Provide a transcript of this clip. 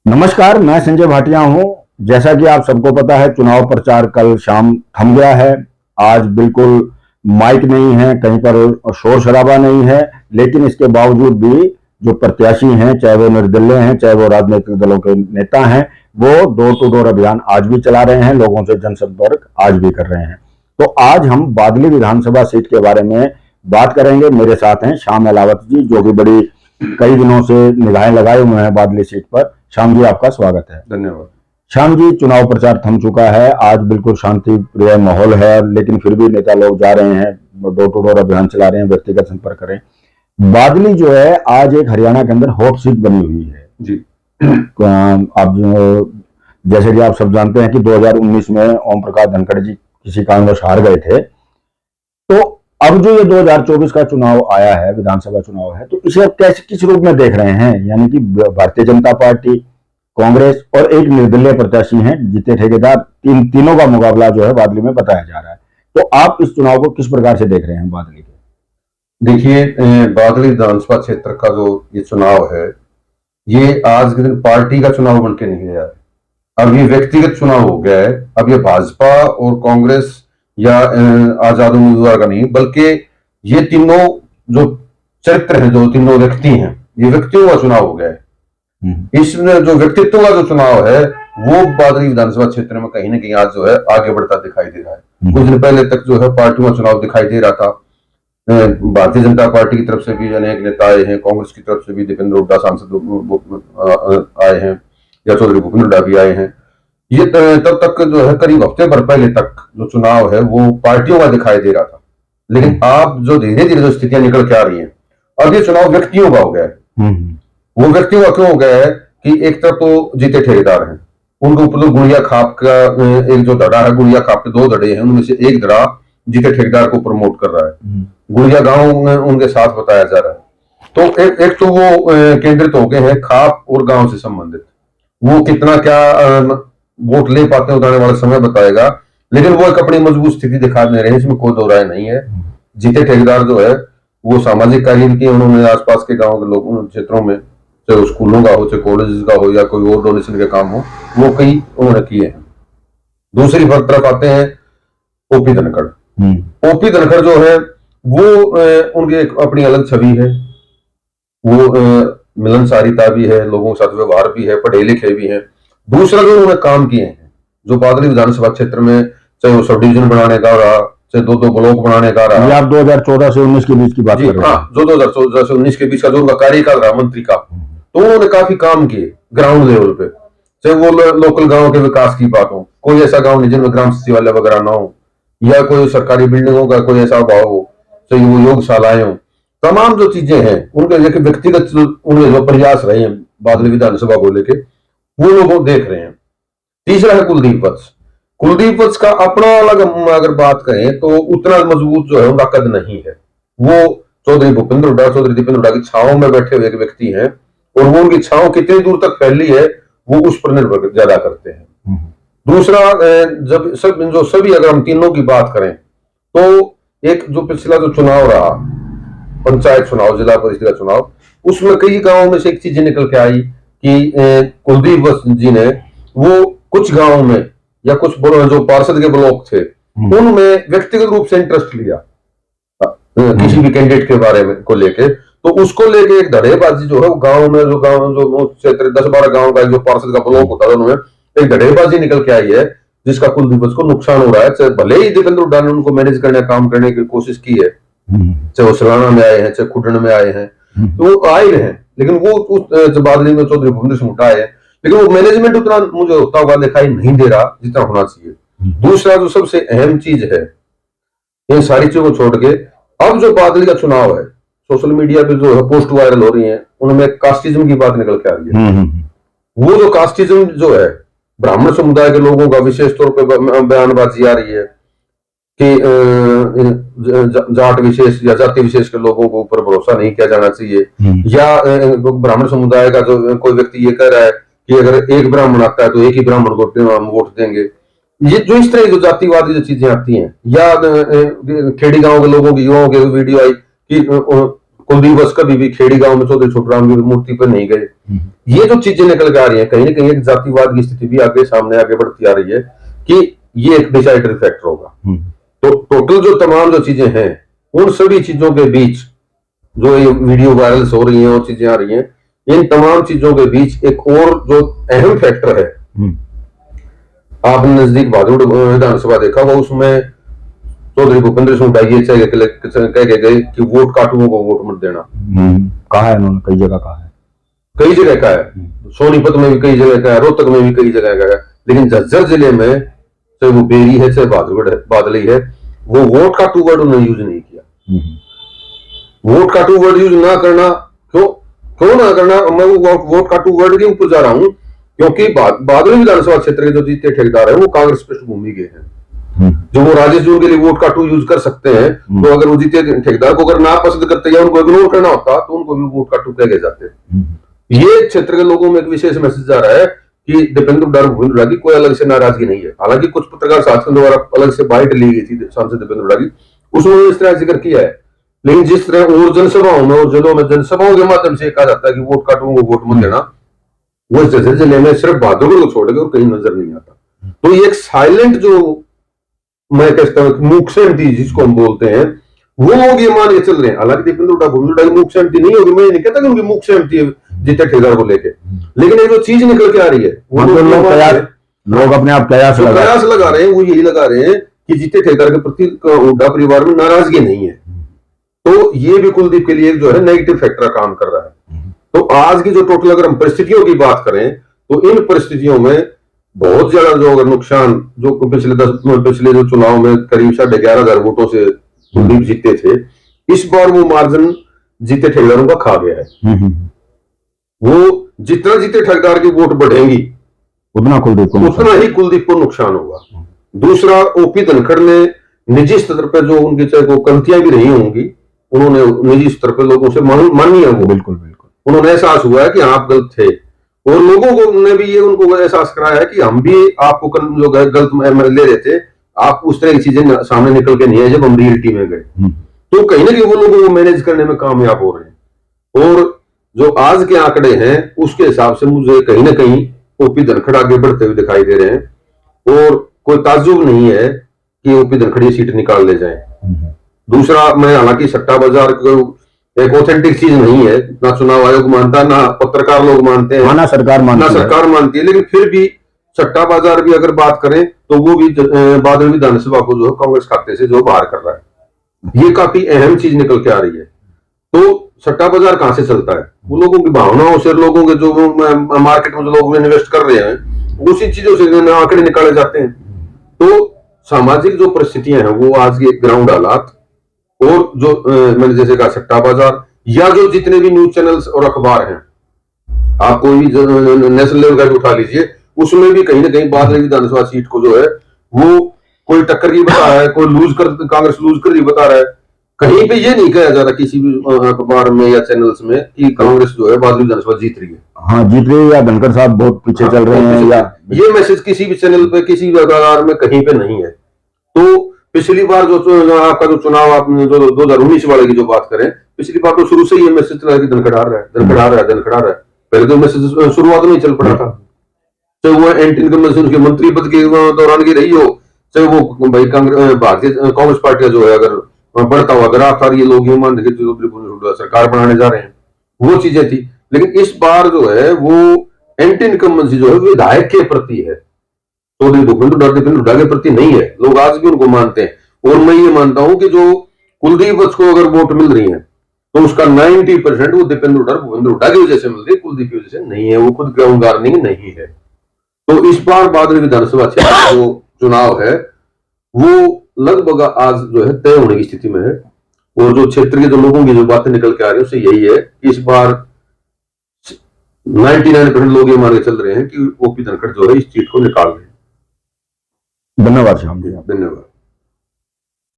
नमस्कार, मैं संजय भाटिया हूं। जैसा कि आप सबको पता है, चुनाव प्रचार कल शाम थम गया है। आज बिल्कुल माइक नहीं है, कहीं पर शोर शराबा नहीं है, लेकिन इसके बावजूद भी जो प्रत्याशी हैं, चाहे वो निर्दलीय हैं, चाहे वो राजनीतिक दलों के नेता हैं, वो डोर टू डोर अभियान आज भी चला रहे हैं, लोगों से जनसंपर्क आज भी कर रहे हैं। तो आज हम बादली विधानसभा सीट के बारे में बात करेंगे। मेरे साथ हैं श्याम अलावत जी, जो कि बड़ी कई दिनों से निगाहें लगाए हुए हैं बादली सीट पर। श्याम जी, आपका स्वागत है। धन्यवाद। श्याम जी, चुनाव प्रचार थम चुका है, आज बिल्कुल शांति प्रिय माहौल है, लेकिन फिर भी नेता लोग जा रहे हैं, डोर टू डोर अभियान चला रहे हैं, व्यक्तिगत संपर्क कर रहे हैं। बादली जो है आज एक हरियाणा के अंदर हॉट सीट बनी हुई है जी। आप जैसे कि आप सब जानते हैं कि 2019 में ओम प्रकाश धनखड़ जी किसी कारणवश हार गए थे। तो अब जो ये 2024 का चुनाव आया है, विधानसभा चुनाव है, तो इसे कैसे किस रूप में देख रहे हैं? यानी कि भारतीय जनता पार्टी, कांग्रेस और एक निर्दलीय प्रत्याशी हैं जीते ठेकेदार, तीनों का मुकाबला जो है बादली में बताया जा रहा है। तो आप इस चुनाव को किस प्रकार से देख रहे हैं बादली के? देखिए, बादली विधानसभा क्षेत्र का जो ये चुनाव है, ये आज के दिन पार्टी का चुनाव बनके नहीं आया है। अब ये व्यक्तिगत चुनाव हो गया है। अब ये भाजपा और कांग्रेस या आजाद उम्मीदवार का नहीं, बल्कि ये तीनों जो चरित्र हैं, जो तीनों व्यक्ति हैं, ये व्यक्तियों का चुनाव हो गया है। इसमें जो व्यक्तित्व का जो चुनाव है, वो बादली विधानसभा क्षेत्र में कहीं ना कहीं आज जो है आगे बढ़ता दिखाई दे रहा है। कुछ दिन पहले तक जो है पार्टियों का चुनाव दिखाई दे रहा था। भारतीय जनता पार्टी की तरफ से भी अनेक नेता आए हैं, कांग्रेस की तरफ से भी दीपेंद्र हुड्डा सांसद आए हैं, या चौधरी भूपेंद्र हुड्डा भी आए हैं। ये तब तक जो है करीब हफ्ते भर पहले तक जो चुनाव है वो पार्टियों का दिखाई दे रहा था। लेकिन आप जो धीरे धीरे जो स्थितियां निकल के आ रही हैं, अब ये चुनाव व्यक्तियों का हो गया है। वो व्यक्तियों का क्यों हो गया है कि एक तरफ तो जीते ठेकेदार हैं, उनके ऊपर तो गुड़िया खाप का एक जो धड़ा है, गुड़िया खाप के 2 धड़े हैं, उनमें से एक धड़ा जीते ठेकेदार को प्रमोट कर रहा है। गुड़िया गांव में उनके साथ बताया जा रहा है। तो एक तो वो केंद्रित हो गए हैं खाप और गांव से संबंधित। वो कितना क्या वोट ले पाते हैं, उतारने वाला समय बताएगा, लेकिन वो एक अपनी मजबूत स्थिति दिखा दे रहे हैं, इसमें कोई दो राय नहीं है। जीते ठेकेदार जो है वो सामाजिक कार्य किए उन्होंने, आसपास के गांव के लोगों क्षेत्रों में, चाहे स्कूलों का हो, चाहे कॉलेज का हो, या कोई और डोनेशन के काम हो, वो कई उन्होंने किए हैं। दूसरी तरफ आते हैं ओपी धनखड़। ओपी धनखड़ जो है वो उनकी एक अपनी अलग छवि है। वो मिलनसारिता भी है, लोगों के साथ व्यवहार भी है, पढ़े लिखे भी है। दूसरा जो उन्होंने काम किए हैं, जो बादली विधानसभा क्षेत्र में, चाहे वो सब डिवीजन बनाने का रहा, चाहे 2-2 ब्लॉक बनाने का रहा। आप 2014 से 19 के बीच की बात कर रहे हैं? हाँ, जो 2014 से 19 के बीच का जो उनका कार्यकाल रहा मंत्री का, तो उन्होंने काफी काम किए ग्राउंड लेवल पे। चाहे वो लोकल गाँव के विकास की बात हो, कोई ऐसा गाँव नहीं जिनमें ग्राम सचिवालय वगैरह ना हो, या कोई सरकारी बिल्डिंगों का कोई ऐसा अभाव हो, चाहे वो योगशालाएं हो, तमाम जो चीजें हैं उनके लेके व्यक्तिगत उनके जो प्रयास रहे हैं बादली विधानसभा को लेके, वो लोग देख रहे हैं। तीसरा है कुलदीप वत्स। कुलदीप वत्स का अपना अलग अगर बात करें तो उतना मजबूत जो है उनका कद नहीं है। वो चौधरी भूपेंद्र हुड्डा, चौधरी दीपेंद्र हुड्डा की छांव में बैठे हुए एक व्यक्ति हैं, और वो उनकी छांव कितनी दूर तक फैली है वो उस पर निर्भर ज्यादा करते हैं। दूसरा, जब सभी अगर हम तीनों की बात करें तो एक जो पिछला जो चुनाव रहा, पंचायत चुनाव, जिला परिषद का चुनाव, उसमें कई गांवों में से एक चीज निकल के आई कि कुलदीप वत्स जी ने वो कुछ गांवों में या कुछ जो पार्षद के ब्लॉक थे उनमें व्यक्तिगत रूप से इंटरेस्ट लिया किसी भी कैंडिडेट के बारे में को लेके। तो उसको लेके एक धड़ेबाजी जो है वो गांव में, जो क्षेत्र 10-12 गांव का जो पार्षद का ब्लॉक होता है, उनमें एक धड़ेबाजी निकल के आई है, जिसका कुलदीप वत्स को नुकसान हो रहा है। चाहे भले ही दीपेंद्र हुड्डा ने उनको मैनेज करने काम करने की कोशिश की है, चाहे वो सलाना में आए हैं, चाहे खुडन में आए हैं, तो वो आ ही रहे हैं, लेकिन वो उस बादली में चौधरी भूपेंद्र सिंह हुड्डा है, लेकिन वो मैनेजमेंट उतना मुझे होता हुआ दिखाई नहीं दे रहा जितना होना चाहिए। दूसरा जो सबसे अहम चीज है, इन सारी चीजों को छोड़ के अब जो बादली का चुनाव है, सोशल मीडिया पे जो है पोस्ट वायरल हो रही है, उनमें कास्टिज्म की बात निकल के आ रही है। वो जो कास्टिज्म जो है, ब्राह्मण समुदाय के लोगों का विशेष तौर पर बयानबाजी आ रही है कि जाट विशेष या जाति विशेष के लोगों को ऊपर भरोसा नहीं किया जाना चाहिए, या ब्राह्मण समुदाय का जो कोई व्यक्ति ये कह रहा है कि अगर एक ब्राह्मण आता है तो एक ही ब्राह्मण को हम वोट देंगे। ये जो इस तरह की जो जातिवादी जो चीजें आती हैं, या खेड़ी गांव के लोगों की, युवाओं की वीडियो आई कि कुलदीप बस कभी भी खेड़ी गांव में चौधरी छोटूराम की मूर्ति पर नहीं गए। ये जो चीजें निकल के आ रही हैं, कहीं ना कहीं एक जातिवाद की स्थिति भी आगे सामने आगे बढ़ती आ रही है कि ये एक डिसाइडर फैक्टर होगा। तो टोटल जो तमाम जो चीजें हैं, उन सभी चीजों के बीच जो ये वीडियो वायरल हो रही हैं और चीजें आ रही हैं, इन तमाम चीजों के बीच एक और जो अहम फैक्टर है, आपने नजदीक भादुड़ विधानसभा देखा हुआ, उसमें चौधरी भूपेंद्र सिंह हुड्डा कह के गए कि वोट काटुओं को वोट मत देना। कहा है उन्होंने, कई जगह कहा है, कई जगह का है, सोनीपत में भी कई जगह का है, रोहतक में भी कई जगह का है, लेकिन झज्जर जिले में चाहे वो बेरी है चाहे बादली है, वो वोट काटू वर्ड उन्होंने यूज नहीं किया। वोट काटू वर्ड यूज ना करना, क्यों ना करना, मैं वो वोट काटू वर्ड के ऊपर जा रहा हूं क्योंकि बादली विधानसभा क्षेत्र के जो जीते ठेकेदार है वो कांग्रेस पृष्ठभूमि के हैं। जो वो राजेश जून के लिए वोट काटू यूज कर सकते हैं, तो अगर वो जीते ठेकेदार को अगर ना पसंद करते या उनको इग्नोर करना होता तो उनको भी वोट काटू कह जाते। ये क्षेत्र के लोगों में एक विशेष मैसेज जा रहा है कि दीपेंद्र हुड्डा की कोई अलग से नाराजगी नहीं है। हालांकि कुछ पत्रकार साथियों द्वारा अलग से बाइट ली गई थी सांसद दीपेंद्र हुड्डा की, उसमें इस तरह जिक्र किया है, लेकिन जिस तरह और जनसभाओं में और जिलों में जनसभाओं के माध्यम से कहा जाता है कि वोट काटुओं को वोट मत देना, वो जैसे जिले में सिर्फ भादुड़ को छोड़ के और कहीं नजर नहीं आता। तो ये एक साइलेंट जो मैं कहता हूँ मूक सहमति जिसको हम बोलते हैं, वो लोग ये मान के चल रहे हैं। हालांकि दीपेंद्र हुड्डा की मूक सहमति नहीं होगी, मैं नहीं कहता कि उनकी मूक सहमति है जीते ठेकेदार को लेके, लेकिन एक जो चीज निकल के आ रही है वो लोग अपने आप कयास लगा रहे हैं, वो यही लगा रहे हैं कि जीते ठेकेदार के प्रति हुड्डा परिवार में नाराजगी नहीं है। तो ये भी कुलदीप के लिए जो है नेगेटिव फैक्टर काम कर रहा है। तो आज की जो टोटल अगर हम परिस्थितियों की बात करें, तो इन परिस्थितियों में बहुत ज्यादा जो अगर नुकसान जो पिछले जो चुनाव में करीब 11,500 वोटों से कुलदीप जीते थे, इस बार वो मार्जिन जीते ठेकेदारों का खा गया है। वो जितना जीते ठेकेदार की वोट बढ़ेंगी उतना ही कुलदीप को नुकसान होगा। दूसरा, ओपी धनखड़ ने निजी स्तर पर जो उनकी चाहे को गलतियां भी रही होंगी, उन्होंने निजी स्तर पर लोगों से मानी है, वो बिल्कुल उन्होंने एहसास हुआ है कि आप गलत थे, और लोगों को ने भी ये उनको एहसास कराया है कि हम भी आपको जो गलत ले रहे थे, आप उस तरह की चीजें सामने निकल के नहीं है जब हम रियलिटी में गए। तो कहीं ना कहीं वो लोगों को मैनेज करने में कामयाब हो रहे हैं। और जो आज के आंकड़े हैं उसके हिसाब से मुझे कहीं ना कहीं ओपी धनखड़ आगे बढ़ते हुए दिखाई दे रहे हैं, और कोई ताज्जुब नहीं है कि ओपी धनखड़ ये सीट निकाल ले जाए। दूसरा, मैं हालांकि सट्टा बाजार को एक ऑथेंटिक चीज नहीं है, ना चुनाव आयोग मानता, ना पत्रकार लोग मानते हैं, ना सरकार मानती है, लेकिन फिर भी सट्टा बाजार भी अगर बात करें तो वो भी बादल विधानसभा को जो है कांग्रेस खाते से जो बाहर कर रहा है। ये काफी अहम चीज निकल के आ रही है। तो सट्टा बाजार कहां से चलता है? वो लोगों की भावनाओं से, लोगों के जो मार्केट में जो लोग इन्वेस्ट कर रहे हैं उसी चीजों से आंकड़े निकाले जाते हैं। तो सामाजिक जो परिस्थितियां हैं वो आज के ग्राउंड हालात, और जो मैंने जैसे कहा सट्टा बाजार, या जो जितने भी न्यूज चैनल्स और अखबार हैं, आप कोई भी नेशनल लेवल का उठा लीजिए, उसमें भी कहीं ना कहीं बादल विधानसभा सीट को जो है वो कोई टक्कर की बता रहा है, कोई कांग्रेस लूज कर रही बता रहा है। कहीं पे ये नहीं कहा जा रहा किसी भी अखबार में या चैनल्स में कि कांग्रेस जो है बादल विधानसभा जीत रही है। हाँ, जीत रही है, या धनखड़ साहब बहुत पीछे चल रहे हैं, या ये मैसेज किसी भी चैनल पे, किसी भी अखबार में कहीं पे नहीं है। तो पिछली बार जो आपका जो चुनाव, आपने जो 2019 वाले की जो बात करें, पिछली बार तो शुरू से ये मैसेज चला कि धनखड़ आ रहा है। पहले तो मैसेज शुरुआत में ही चल पड़ा था, चाहे वो एंटी इनकम उसके मंत्री पद के दौरान की रही हो, चाहे वो भाई भारतीय कांग्रेस पार्टी जो है अगर बढ़ता हुआ ग्राफ था, ये लोग ये मान रहे थे सरकार बनाने जा रहे हैं, वो चीजें थी। लेकिन इस बार जो है वो एंटी इनकम्बेंसी जो है विधायक के प्रति है, तो दीपेंद्र हुड्डा के प्रति नहीं है। लोग आज भी उनको मानते हैं, और मैं ये मानता हूं कि जो कुलदीप को अगर वोट मिल रही है तो उसका 90% वो भूपेंद्र हुड्डा की वजह से मिल रही है, कुलदीप की वजह से नहीं है। वो खुद ग्राउंड गार्डनिंग नहीं है। तो इस बार बादल विधानसभा क्षेत्र जो चुनाव है वो लगभग आज जो है तय होने की स्थिति में है, और जो क्षेत्र के जो लोगों की जो बातें निकल के आ रही है उससे यही है कि इस बार 99% लोग ये मान के चल रहे हैं कि ओपी धनखड़ जो है इस सीट को निकाल रहे हैं। धन्यवाद श्याम जी, धन्यवाद।